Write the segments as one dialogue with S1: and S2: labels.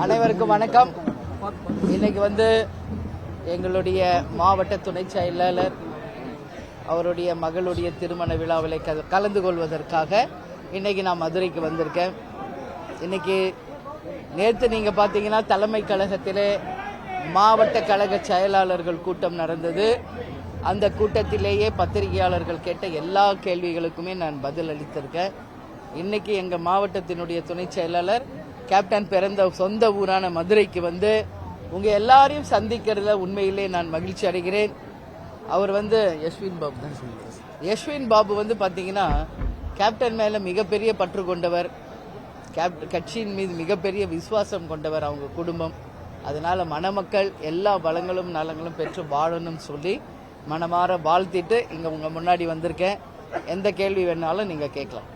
S1: அனைவருக்கும் வணக்கம். இன்னைக்கு எங்களுடைய மாவட்ட துணை செயலாளர் அவருடைய மகளுடைய திருமண விழாவில் கலந்து கொள்வதற்காக இன்னைக்கு நான் மதுரைக்கு வந்திருக்கேன். இன்னைக்கு நேற்று நீங்க பார்த்தீங்கன்னா தலைமை கழகத்திலே மாவட்ட கழக செயலாளர்கள் கூட்டம் நடந்தது. அந்த கூட்டத்திலேயே பத்திரிகையாளர்கள் கேட்ட எல்லா கேள்விகளுக்குமே நான் பதில் அளித்திருக்கேன். இன்னைக்கு எங்க மாவட்டத்தினுடைய துணை செயலாளர் கேப்டன் பிறந்த சொந்த ஊரான மதுரைக்கு உங்க எல்லாரையும் சந்திக்கிறதுல உண்மையிலே நான் மகிழ்ச்சி அடைகிறேன். அவர் யஷ்வின் பாபு பாத்தீங்கன்னா கேப்டன் மேல மிகப்பெரிய பற்று கொண்டவர், கட்சியின் மீது மிகப்பெரிய விசுவாசம் கொண்டவர் அவங்க குடும்பம். அதனால மணமக்கள் எல்லா பலங்களும் நலங்களும் பெற்று வாழணும் சொல்லி மனமாற வாழ்த்திட்டு இங்க உங்க முன்னாடி வந்திருக்கேன். எந்த கேள்வி வேணாலும் நீங்க கேட்கலாம்.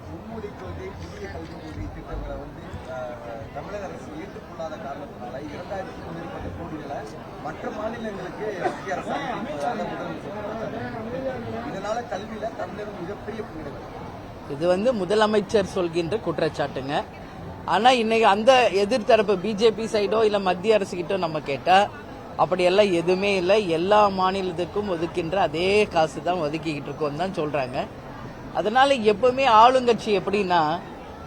S2: தமிழக அரசு ஏற்றுக்கொள்ளாத காரணத்தினால 2000க்கும் மேற்பட்ட கோடிகளை மற்ற மாநிலங்களுக்கு மத்திய அரசாங்கம் இதனால கல்வியில தமிழகம் மிகப்பெரிய பின்னடைவு.
S1: இது முதலமைச்சர் சொல்கின்ற குற்றச்சாட்டுங்க. ஆனா இன்னைக்கு அந்த எதிர்த்தரப்பு பிஜேபி சைடோ இல்ல மத்திய அரசு கிட்டோ நம்ம கேட்டா அப்படியெல்லாம் எதுவுமே இல்லை. எல்லா மாநிலத்துக்கும் ஒதுக்கின்ற அதே காசு தான் ஒதுக்கிக்கிட்டு இருக்கோம் தான் சொல்றாங்க. அதனால எப்பவுமே ஆளுங்கட்சி எப்படின்னா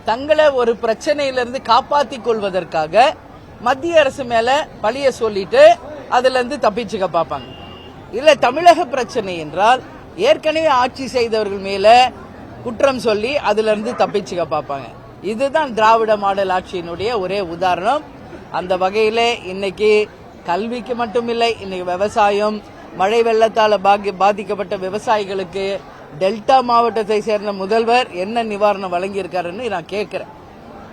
S1: தங்களை ஒரு பிரச்சனையிலிருந்து காப்பாற்றிக் கொள்வதற்காக மத்திய அரசு மேல பழிய சொல்லிட்டு அதுல இருந்து தப்பிச்சுக்க பார்ப்பாங்க. இல்ல தமிழக பிரச்சனை என்றால் ஏற்கனவே ஆட்சி செய்தவர்கள் மேல குற்றம் சொல்லி அதுல இருந்து தப்பிச்சுக்க பார்ப்பாங்க. இதுதான் திராவிட மாடல் ஆட்சியினுடைய ஒரே உதாரணம். அந்த வகையில இன்னைக்கு கல்விக்கு மட்டும் இல்லை, இன்னைக்கு விவசாயம், மழை வெள்ளத்தால பாதிக்கப்பட்ட விவசாயிகளுக்கு டெல்டா மாவட்டத்தை சேர்ந்த முதல்வர் என்ன நிவாரணம் வழங்கியிருக்காருன்னு நான் கேட்கிறேன்.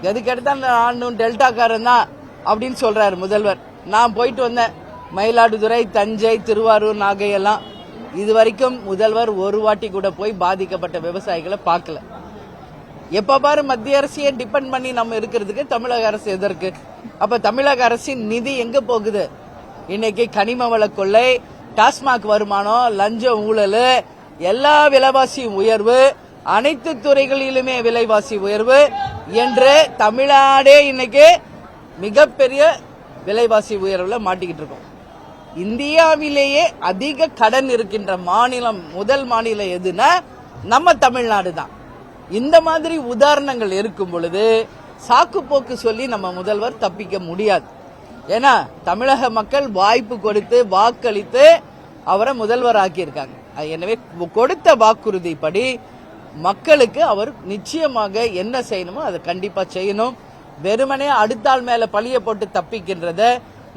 S1: எதுக்கெடுத்தா நான் டெல்டாக்காரன் தான் அப்படின்னு சொல்றாரு முதல்வர். நான் போயிட்டு வந்தேன் மயிலாடுதுறை, தஞ்சை, திருவாரூர், நாகை எல்லாம். இதுவரைக்கும் முதல்வர் ஒரு வாட்டி கூட போய் பாதிக்கப்பட்ட விவசாயிகளை பார்க்கல. எப்ப பாரு மத்திய அரசையே டிபெண்ட் பண்ணி நம்ம இருக்கிறதுக்கு தமிழக அரசு எதற்கு? அப்ப தமிழக அரசின் நிதி எங்க போகுது? இன்னைக்கு கனிம வள கொள்ளை, டாஸ்மாக் வருமானம், லஞ்சம், ஊழல், எல்லா விலைவாசி உயர்வு, அனைத்து துறைகளிலுமே விலைவாசி உயர்வு என்று தமிழ்நாடே இன்னைக்கு மிகப்பெரிய விலைவாசி உயர்வுல மாட்டிக்கிட்டு இருக்கோம். இந்தியாவிலேயே அதிக கடன் இருக்கின்ற மாநிலம், முதல் மாநிலம் எதுனா நம்ம தமிழ்நாடு தான். இந்த மாதிரி உதாரணங்கள் இருக்கும் பொழுது சாக்கு போக்கு சொல்லி நம்ம முதல்வர் தப்பிக்க முடியாது. ஏன்னா தமிழக மக்கள் வாய்ப்பு கொடுத்து வாக்களித்து அவரை முதல்வர் ஆக்கியிருக்காங்க. எனவே கொடுத்த வாக்குறுதிப்படி மக்களுக்கு அவர் நிச்சயமாக என்ன செய்யணுமோ அதை கண்டிப்பா செய்யணும். வெறுமனே அடுத்தாள் மேல பழிய போட்டு தப்பிக்கின்றத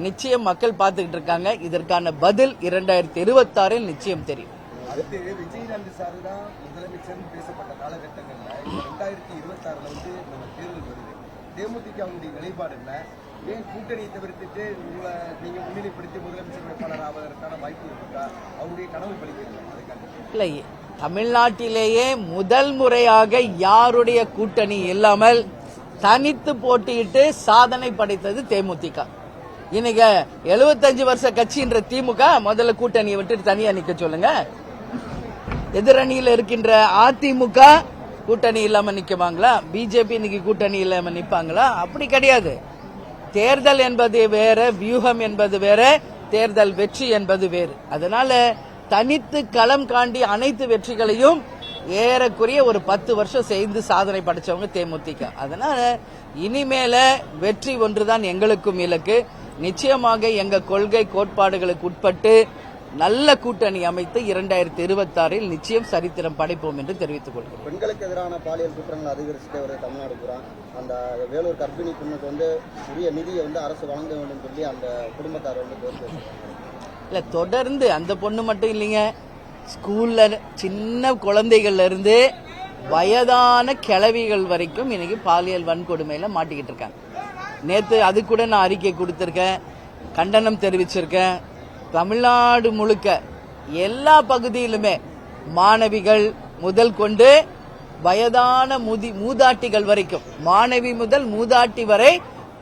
S1: நிச்சயம் மக்கள் பார்த்துக்கிட்டு இருக்காங்க. இதற்கான பதில் 2026 நிச்சயம் தெரியும்.
S2: அடுத்து விஜயகாந்த் சார் தான் முதலமைச்சர் பேசப்பட்ட காலகட்டங்கள்ல 2026 நம்ம தேர்தல் வருது. தேமுதிகவுடைய நிலைப்பாடு என்ன? ஏன் கூட்டணியை தவிர்த்துட்டு நீங்க முன்னிலைப்படுத்தி முதலமைச்சர் வேட்பாளர் ஆவதற்கான வாய்ப்பு இருக்கா? அவருடைய கனவு பலிக்கிறது
S1: இல்லை. தமிழ்நாட்டிலேயே முதல் முறையாக யாருடைய கூட்டணி இல்லாமல் தனித்து போட்டியிட்டு சாதனை படைத்தது தேமுதிக. இன்னைக்கு 75 வருஷ கட்சின்ற திமுக முதல்ல கூட்டணியை விட்டு தனியா நிக்க சொல்லுங்க. எதிரணியில் இருக்கின்ற அதிமுக கூட்டணி இல்லாம நிக்குவாங்களா? பிஜேபி இன்னைக்கு கூட்டணி இல்லாம நிப்பாங்களா? அப்படி கிடையாது. தேர்தல் என்பது வேற, வியூகம் என்பது வேற, தேர்தல் வெற்றி என்பது வேறு. அதனால தனித்து களம் காண்டி அனைத்து வெற்றிகளையும் ஏறக்குறைய ஒரு 10 வருஷம் செய்து சாதனை படைச்சவங்க தேமுதிக. அதனால இனிமேல வெற்றி ஒன்றுதான் எங்களுக்கும் இலக்கு. நிச்சயமாக எங்க கொள்கை கோட்பாடுகளுக்கு உட்பட்டு நல்ல கூட்டணி அமைத்து 2026 நிச்சயம் சரித்திரம் படைப்போம் என்று தெரிவித்துக் கொள்கிறேன்.
S2: பெண்களுக்கு எதிரான பாலியல் குற்றங்கள் அதிகரிச்சுட்டே வருது தமிழ்நாடு பூரா. அந்த வேலூர் கர்ப்பிணி பெண்ணுக்கு உரிய நிதியை அரசு வழங்க வேண்டும் சொல்லி அந்த குடும்பத்தார்
S1: இல்ல, தொடர்ந்து அந்த பொண்ணு மட்டும் இல்லைங்க, ஸ்கூல்ல சின்ன குழந்தைகள்ல இருந்து வயதான கிழவிகள் வரைக்கும் இன்னைக்கு பாலியல் வன்கொடுமையில மாட்டிக்கிட்டு இருக்காங்க. நேத்து அது கூட நான் அறிக்கை கொடுத்திருக்கேன், கண்டனம் தெரிவிச்சிருக்கேன். தமிழ்நாடு முழுக்க எல்லா பகுதியிலுமே மாணவிகள் முதல் கொண்டு வயதான மூதாட்டிகள் வரைக்கும், மாணவி முதல் மூதாட்டி வரை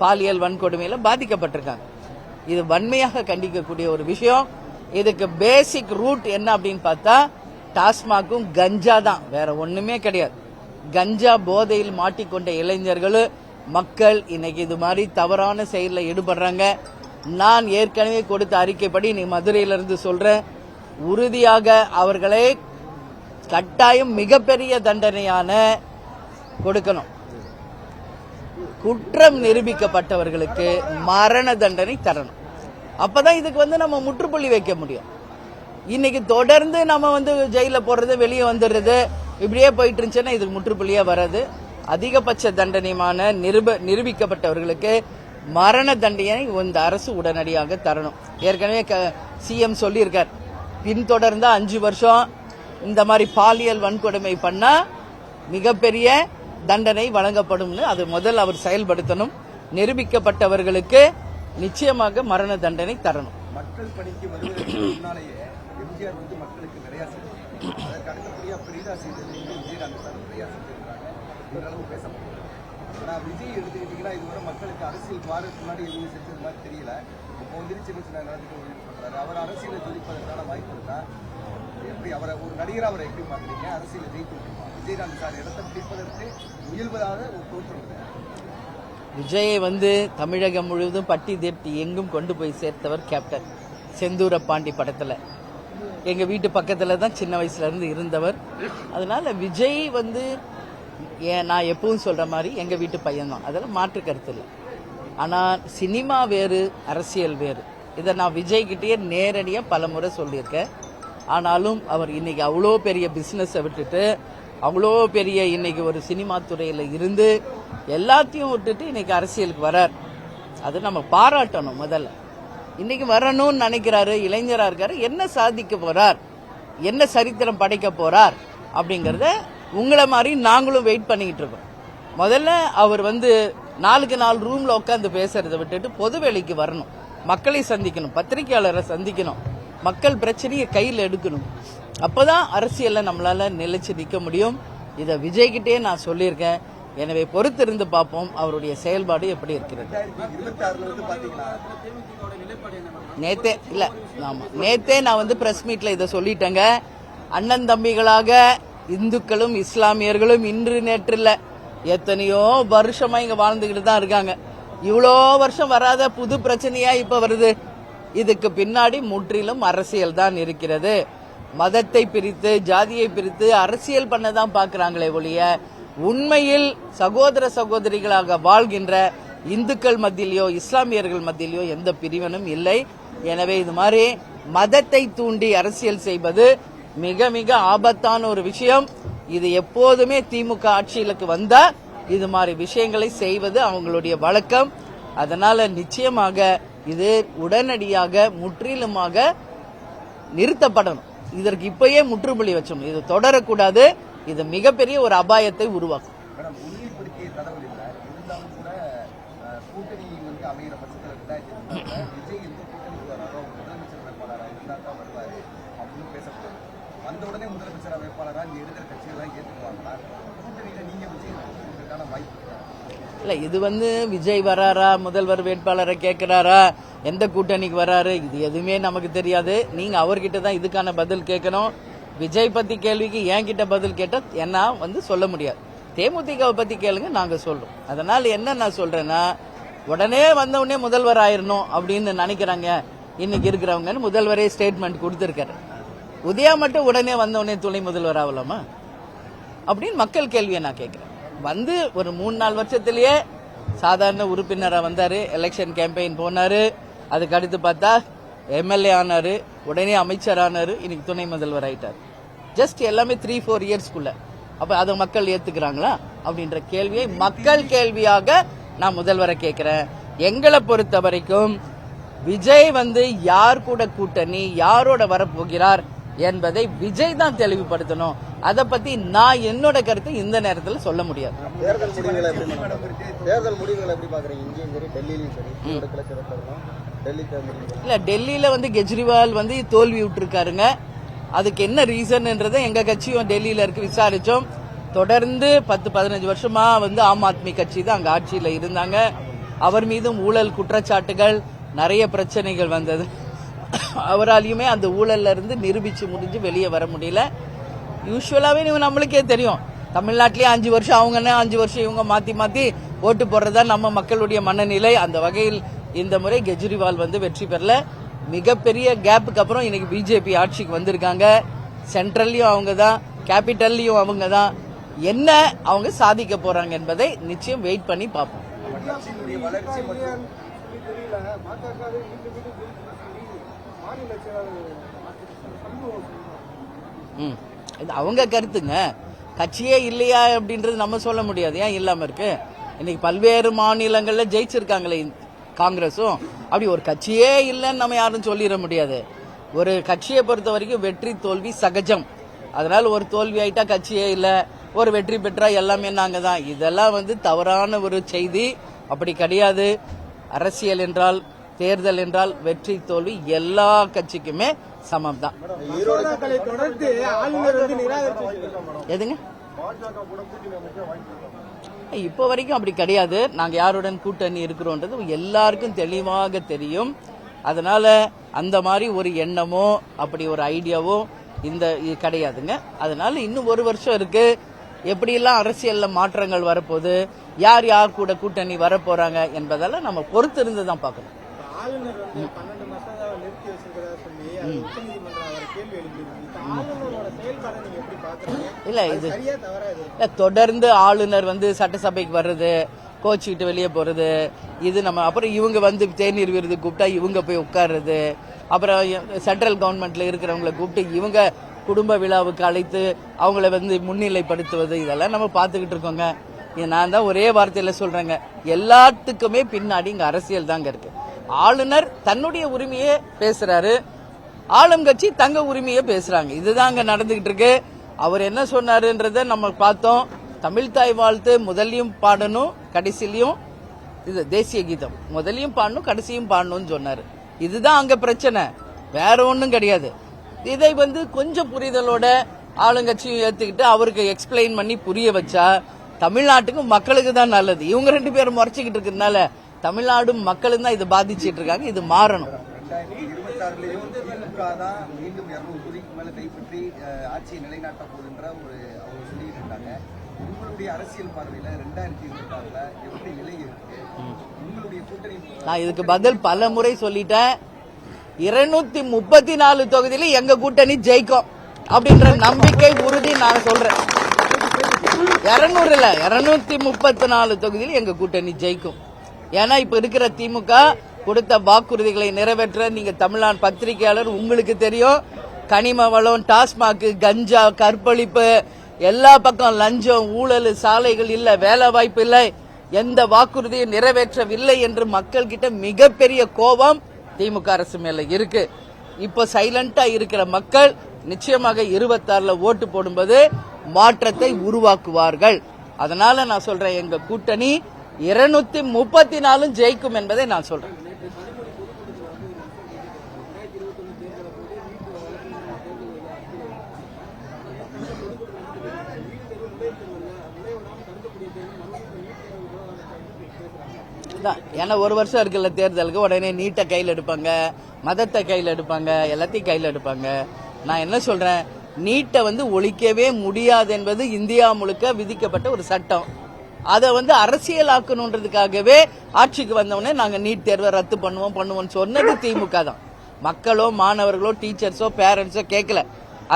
S1: பாலியல் வன்கொடுமையில பாதிக்கப்பட்டிருக்காங்க. இது வன்மையாக கண்டிக்கக்கூடிய ஒரு விஷயம். இதுக்கு பேசிக் ரூட் என்ன அப்படின்னு பார்த்தா டாஸ்மாக்கும் கஞ்சா தான், வேற ஒண்ணுமே கிடையாது. கஞ்சா போதையில் மாட்டிக்கொண்ட இளைஞர்கள் மக்கள் இன்னைக்கு இது மாதிரி தவறான செயலில் ஈடுபடுறாங்க. நான் ஏற்கனவே கொடுத்த அறிக்கைப்படி நீ மதுரையிலிருந்து சொல்றேன், உறுதியாக அவர்களை கட்டாயம் மிகப்பெரிய தண்டனையான கொடுக்கணும். குற்றம் நிரூபிக்கப்பட்டவர்களுக்கு மரண தண்டனை தரணும். அப்பதான் இதுக்கு நம்ம முற்றுப்புள்ளி வைக்க முடியும். இன்னைக்கு தொடர்ந்து நம்ம ஜெயில போடுறது, வெளியே வந்துடுறது, இப்படியே போயிட்டு இருந்துச்சுன்னா இதுக்கு முற்றுப்புள்ளியா வராது. அதிகபட்ச தண்டனையான நிரூபிக்கப்பட்டவர்களுக்கு மரண தண்டனை இந்த அரசு உடனடியாக தரணும். ஏற்கனவே சிஎம் சொல்லியிருக்கார், பின்தொடர்ந்தா 5 வருஷம் இந்த மாதிரி பாலியல் வன்கொடுமை பண்ணா மிகப்பெரிய தண்டனை வழங்கப்படும். அது முதல் அவர் செயல்படுத்தணும். நிரூபிக்கப்பட்டவர்களுக்கு நிச்சயமாக மரண தண்டனை தரணும்.
S2: மக்கள் பணிக்கு வருவதற்கு முன்னாலேயே எம்ஜிஆர் மக்களுக்கு நிறைய செய்திருக்காங்க. அதற்கு அடுத்தபடியாக பெரிதா செய்தது விஜயகாந்த் சார் நிறைய செஞ்சிருக்காங்க. ஓரளவு பேசப்படுது. ஆனால் விஜய் எடுத்துக்கிட்டீங்கன்னா இதுவரை மக்களுக்கு அரசியல் வாரத்துக்கு முன்னாடி எதுவும் செஞ்சது மாதிரி தெரியல. இப்போ சின்ன சின்ன நேரத்துக்கு பண்றாரு. அவர் அரசியலை ஜெயிப்பதற்கான வாய்ப்பு இருக்கா? எப்படி அவரை ஒரு நடிகர் அவரை எப்படி பாக்குறீங்க? அரசியலை ஜெயித்து விஜயகாந்த் சார் இடத்தை பிடிப்பதற்கு முயல்வதாக ஒரு தோற்றம் இல்லை.
S1: விஜயை தமிழகம் முழுவதும் பட்டி தேட்டி எங்கும் கொண்டு போய் சேர்த்தவர் கேப்டன். செந்தூர பாண்டி படத்துல எங்க வீட்டு பக்கத்துல தான் சின்ன வயசுல இருந்து இருந்தவர். அதனால விஜய் நான் எப்பவும் சொல்ற மாதிரி எங்க வீட்டு பையன் தான், அதெல்லாம் மாற்று கருத்து இல்லை. ஆனா சினிமா வேறு, அரசியல் வேறு. இதை நான் விஜய் கிட்டேயே நேரடியா பல முறை சொல்லியிருக்கேன். ஆனாலும் அவர் இன்னைக்கு அவ்வளோ பெரிய பிசினஸை விட்டுட்டு, அவ்வளோ பெரிய இன்னைக்கு ஒரு சினிமா துறையில இருந்து எல்லாத்தையும் விட்டுட்டு இன்னைக்கு அரசியலுக்கு வரார். அது நம்ம பாராட்டணும். முதல்ல இன்னைக்கு வரணும்னு நினைக்கிறாரு, இளைஞரா இருக்காரு. என்ன சாதிக்க போறார், என்ன சரித்திரம் படைக்க போறார் அப்படிங்கறத உங்களை மாதிரி நாங்களும் வெயிட் பண்ணிக்கிட்டு இருக்கோம். முதல்ல அவர் 4க்கு 4 ரூம்ல உட்காந்து பேசுறதை விட்டுட்டு பொது வேலைக்கு வரணும், மக்களை சந்திக்கணும், பத்திரிகையாளரை சந்திக்கணும், மக்கள் பிரச்சனையை கையில் எடுக்கணும். அப்பதான் அரசியல்ல நம்மளால நிலைச்சு நிற்க முடியும். இதை விஜய்கிட்டே நான் சொல்லியிருக்கேன். எனவே பொறுத்திருந்து பார்ப்போம் அவருடைய செயல்பாடு எப்படி இருக்கிறது. நேத்தே நான் பிரஸ் மீட்ல இதை சொல்லிட்டேங்க. அண்ணன் தம்பிகளாக இந்துக்களும் இஸ்லாமியர்களும் இன்று நேற்று இல்ல, எத்தனையோ வருஷமா இங்க வாழ்ந்துகிட்டு தான் இருக்காங்க. இவ்வளோ வருஷம் வராத புது பிரச்சனையா இப்ப வருது. இதுக்கு பின்னாடி முற்றிலும் அரசியல் தான் இருக்கிறது. மதத்தை பிரித்து, ஜாதியை பிரித்து அரசியல் பண்ணதான் பாக்குறாங்களே ஒழிய உண்மையில் சகோதர சகோதரிகளாக வாழ்கின்ற இந்துக்கள் மத்தியிலோ இஸ்லாமியர்கள் மத்தியிலோ எந்த பிரிவினும் இல்லை. எனவே இது மாதிரி மதத்தை தூண்டி அரசியல் செய்வது மிக மிக ஆபத்தான ஒரு விஷயம். இது எப்போதுமே திமுக ஆட்சியிலுக்கு வந்தா இது மாதிரி விஷயங்களை செய்வது அவங்களுடைய வழக்கம். அதனால நிச்சயமாக இது உடனடியாக முற்றிலுமாக நிறுத்தப்படணும். இதற்கு இப்பயே முற்றுப்புள்ளி வச்சோம். இது தொடரக்கூடாது. இது மிகப்பெரிய ஒரு அபாயத்தை உருவாக்கும். இல்ல இது விஜய் வராரா, முதல்வர் வேட்பாளரை கேட்கிறாரா, எந்த கூட்டணிக்கு வராரு, இது எதுவுமே நமக்கு தெரியாது. நீங்க அவர்கிட்ட தான் இதுக்கான பதில் கேட்கணும். விஜய் பத்தி கேள்விக்கு என்கிட்ட பதில் கேட்டா என்ன சொல்ல முடியாது. தேமுதிகவை பத்தி கேளுங்க, நாங்க சொல்றோம். அதனால என்ன நான் சொல்றேன்னா, உடனே வந்தவுடனே முதல்வர் ஆயிரணும் அப்படின்னு நினைக்கிறாங்க இன்னைக்கு இருக்கிறவங்க. முதல்வரே ஸ்டேட்மெண்ட் கொடுத்திருக்காரு. உதயா மட்டும் உடனே வந்தவுடனே துணை முதல்வர் ஆகலாமா அப்படின்னு மக்கள் கேள்வியை நான் கேட்கிறேன். ஒரு 3-4 வருஷத்திலேயே சாதாரண உறுப்பினரா வந்தாரு, எலெக்ஷன் கேம்பெயின் போனாரு, அதுக்கு அடுத்து பார்த்தா எம்எல்ஏ ஆனாரு, உடனே அமைச்சர் ஆனாரு, இன்னைக்கு துணை முதல்வர் ஆயிட்டாரு. ஜஸ்ட் எல்லாமே 3-4 இயர்ஸ்க்குள்ள. அப்ப அதை மக்கள் ஏத்துக்கிறாங்களா அப்படின்ற கேள்வியை மக்கள் கேள்வியாக நான் முதல்வரை கேட்கிறேன். எங்களை பொறுத்த வரைக்கும் விஜய் யார் கூட கூட்டணி, யாரோட வரப்போகிறார் என்பதை விஜய் தான் தெளிவுபடுத்தணும். அதை பத்தி நான் என்னோட கருத்து இந்த நேரத்தில் சொல்ல முடியாது. இல்ல டெல்லியில கெஜ்ரிவால் தோல்வி விட்டுருக்காருங்க. அதுக்கு என்ன ரீசன்ன்றதை எங்க கட்சியும் டெல்லியில இருக்கு விசாரிச்சோம். தொடர்ந்து 10-15 வருஷமா ஆம் ஆத்மி கட்சி தான் அங்க ஆட்சியில இருந்தாங்க. அவர் மீதும் ஊழல் குற்றச்சாட்டுகள், நிறைய பிரச்சனைகள் வந்தது. அவராலையுமே அந்த ஊழல்ல இருந்து நிரூபிச்சு முடிஞ்சு வெளியே வர முடியல. யூஸ்வலாவே நம்மளுக்கே தெரியும், தமிழ்நாட்டிலேயே 5 வருஷம் அவங்கன்னா 5 வருஷம் இவங்க மாத்தி மாத்தி ஓட்டு போடுறதா நம்ம மக்களுடைய மனநிலை. அந்த வகையில் இந்த முறை கெஜ்ரிவால் வந்து வெற்றி பெறல. மிகப்பெரிய கேப்புக்கு அப்புறம் இன்னைக்கு பிஜேபி ஆட்சிக்கு வந்திருக்காங்க. சென்ட்ரல்லையும் அவங்க தான், கேபிட்டல்லையும் அவங்க தான். என்ன அவங்க சாதிக்க போறாங்க என்பதை நிச்சயம் வெயிட் பண்ணி பார்ப்போம். இது அவங்க கருத்துங்க. கட்சியே இல்லையா அப்படின்றது நம்ம சொல்ல முடியாது. ஏன் இல்லாம இருக்கு? இன்னைக்கு பல்வேறு மாநிலங்கள்ல ஜெயிச்சிருக்காங்களே காங்கிரஸும். அப்படி ஒரு கட்சியே இல்லைன்னு நம்ம யாரும் சொல்லிட முடியாது. ஒரு கட்சியை பொறுத்த வரைக்கும் வெற்றி தோல்வி சகஜம். அதனால ஒரு தோல்வி ஆயிட்டா கட்சியே இல்ல, ஒரு வெற்றி பெற்றா எல்லாமே நாங்க தான். இதெல்லாம் வந்து தவறான ஒரு செய்தி. அப்படி கிடையாது. அரசியல் என்றால், தேர்தல் என்றால் வெற்றி தோல்வி எல்லா கட்சிக்குமே சமம் தான். எதுங்க? இப்போ வரைக்கும் அப்படி கிடையாது. நாங்க யாருடன் கூட்டணி இருக்கிறோன்றது எல்லாருக்கும் தெளிவாக தெரியும். அதனால அந்த மாதிரி ஒரு எண்ணமோ அப்படி ஒரு ஐடியாவோ இந்த கிடையாதுங்க. அதனால இன்னும் 1 வருஷம் இருக்கு. எப்படியெல்லாம் அரசியல்ல மாற்றங்கள் வரப்போகுது, யார் யார் கூட கூட்டணி வரப்போறாங்க என்பதெல்லாம் நம்ம பொறுத்து இருந்து தான் பார்க்கணும். இல்ல இது தொடர்ந்து ஆளுநர் வந்து சட்டசபைக்கு வர்றது, கோச்சிக்கிட்டு வெளியே போறது, இது நம்ம அப்புறம் இவங்க வந்து தேநீர் விருது கூப்பிட்டா இவங்க போய் உட்கார்றது, அப்புறம் சென்ட்ரல் கவர்மெண்ட்ல இருக்கிறவங்களை கூப்பிட்டு இவங்க குடும்ப விழாவுக்கு அழைத்து அவங்கள வந்து முன்னிலைப்படுத்துவது, இதெல்லாம் நம்ம பார்த்துக்கிட்டு இருக்கோங்க. நான் தான் ஒரே வார்த்தையில சொல்றேங்க, எல்லாத்துக்குமே பின்னாடி இங்க அரசியல் தாங்க இருக்கு. ஆளுநர் தன்னுடைய உரிமையே பேசுறாரு, ஆளும் கட்சி தங்க உரிமையை பேசுறாங்க. இதுதான் அங்க நடந்துகிட்டு இருக்கு. அவர் என்ன சொன்னாருன்றத நம்ம பார்த்தோம். தமிழ்தாய் வாழ்த்து முதலையும் பாடணும் கடைசிலையும், இது தேசிய கீதம் முதலையும் பாடணும் கடைசியும் பாடணும்னு சொன்னாரு. இதுதான் அங்க பிரச்சனை, வேற ஒன்றும் கிடையாது. இதை வந்து கொஞ்சம் புரிதலோட ஆளுங்கட்சியும் ஏத்துக்கிட்டு அவருக்கு எக்ஸ்பிளைன் பண்ணி புரிய வச்சா தமிழ்நாட்டுக்கும் மக்களுக்கு தான் நல்லது. இவங்க 2 பேரும் முறைச்சிக்கிட்டு இருக்கிறதுனால தமிழ்நாடும் மக்களும் தான் இது பாதிச்சிட்டு இருக்காங்க. இது மாறணும்.
S2: 2026 திமுக தான் மீண்டும் 200 கோடிக்கு மேல கைப்பற்றி ஆட்சியை நிலைநாட்ட போகுதுன்ற ஒரு அவங்க சொல்லிட்டு இருக்காங்க. உங்களுடைய அரசியல் பார்வையில 2026 எப்படி நிலை இருக்கு? உங்களுடைய கூட்டணி
S1: நான் இதுக்கு பதில் பல முறை சொல்லிட்டேன். 234 தொகுதியில எங்க கூட்டணி ஜெயிக்கும் அப்படின்ற நம்பிக்கை உறுதி நான் சொல்றேன். 200 இல்ல 234 தொகுதியில் எங்க கூட்டணி ஜெயிக்கும். ஏன்னா இப்ப இருக்கிற திமுக கொடுத்த வாக்குறுதிகளை நிறைவேற்ற, நீங்க தமிழ்நாடு பத்திரிகையாளர் உங்களுக்கு தெரியும், கனிம வளம், டாஸ்மாக், கஞ்சா, கற்பழிப்பு, எல்லா பக்கம் லஞ்சம், ஊழல், சாலைகள் இல்ல, வேலை வாய்ப்பு இல்லை, எந்த வாக்குறுதியை நிறைவேற்றவில்லை என்று மக்கள் கிட்ட மிகப்பெரிய கோபம் திமுக அரசு மேல இருக்கு. இப்ப சைலண்டா இருக்கிற மக்கள் நிச்சயமாக 26ல ஓட்டு போடும்போது மாற்றத்தை உருவாக்குவார்கள். அதனால நான் சொல்றேன், எங்க கூட்டணி 234 ஜெயிக்கும் என்பதை நான் சொல்றேன். ஏன்னா 1 வருஷம் இருக்குல்ல தேர்தலுக்கு, உடனே நீட்டை கையில் எடுப்பாங்க, மதத்தை கையில் எடுப்பாங்க, எல்லாத்தையும் கையில் எடுப்பாங்க. நான் என்ன சொல்றேன், நீட்டை வந்து ஒழிக்கவே முடியாது என்பது இந்தியா முழுக்க விதிக்கப்பட்ட ஒரு சட்டம். அதை வந்து அரசியலாக்கணுன்றதுக்காகவே ஆட்சிக்கு வந்தவொடனே நாங்க நீட் தேர்வை ரத்து பண்ணுவோம் சொன்னது திமுக தான். மக்களோ மாணவர்களோ டீச்சர்ஸோ பேரண்ட்ஸோ கேட்கல.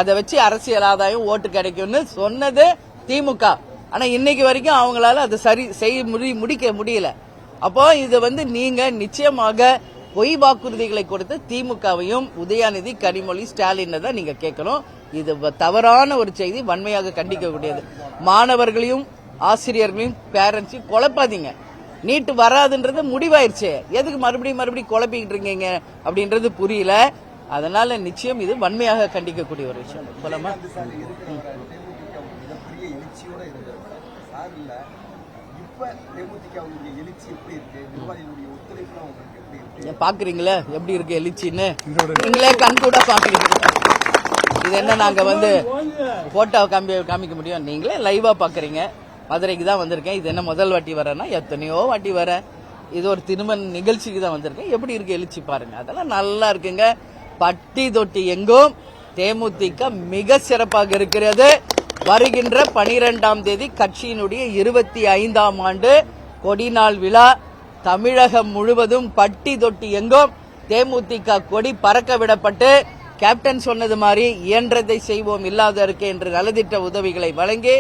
S1: அதை வச்சு அரசியல் ஆதாயம் ஓட்டு கிடைக்கும்னு சொன்னது திமுக. ஆனா இன்னைக்கு வரைக்கும் அவங்களால அதை சரி முடிக்க முடியல. அப்போ இது வந்து நீங்க நிச்சயமாக பொய் வாக்குறுதிகளை கொடுத்து திமுகவையும் உதயாநிதி, கனிமொழி, ஸ்டாலின் தான் நீங்க கேட்கணும். இது தவறான ஒரு செய்தி, வன்மையாக கண்டிக்கக்கூடியது. மாணவர்களையும் ஆசிரியர்களையும் பேரண்ட்ஸையும் குழப்பாதீங்க. நீட்டு வராதுன்றது முடிவாயிருச்சு, எதுக்கு மறுபடியும் குழப்பிக்கிட்டு இருக்கீங்க அப்படின்றது புரியல. அதனால நிச்சயம் இது வன்மையாக கண்டிக்கக்கூடிய ஒரு விஷயம். போலாமா? பாக்குறீங்களா எப்படி இருக்கு எழுச்சின்னு? நீங்களே கண்கூட பாக்குறீங்க. இது என்ன நாங்க வந்து போட்டோ காமிக்க முடியும்? நீங்களே லைவா பாக்குறீங்க. மதுரைக்கு தான் வந்திருக்கேன். இது என்ன முதல் வாட்டி வரேன்னா, எத்தனையோ வாட்டி வரேன். இது ஒரு திருமண நிகழ்ச்சிக்கு தான் வந்திருக்கேன். எப்படி இருக்கு எழுச்சி பாருங்க. அதெல்லாம் நல்லா இருக்குங்க. பட்டி தொட்டி எங்கும் தேமுதிக மிக சிறப்பாக இருக்கிறது. வருகின்ற 12ஆம் தேதி கட்சியினுடைய 25ஆம் ஆண்டு கொடிநாள் விழா. தமிழகம் முழுவதும் பட்டி தொட்டி எங்கும் தேமுதிக கொடி பறக்க விடப்பட்டு கேப்டன் சொன்னது மாதிரி இயன்றதை செய்வோம் இல்லாததற்கு என்று நலத்திட்ட உதவிகளை வழங்கி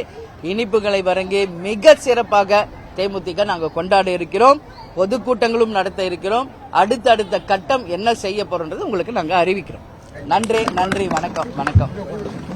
S1: இனிப்புகளை வழங்கி மிக சிறப்பாக தேமுதிக நாங்கள் கொண்டாட இருக்கிறோம். பொதுக்கூட்டங்களும் நடத்த இருக்கிறோம். அடுத்தடுத்த கட்டம் என்ன செய்ய போறோம்ன்றது உங்களுக்கு நாங்கள் அறிவிக்கிறோம். நன்றி, வணக்கம்.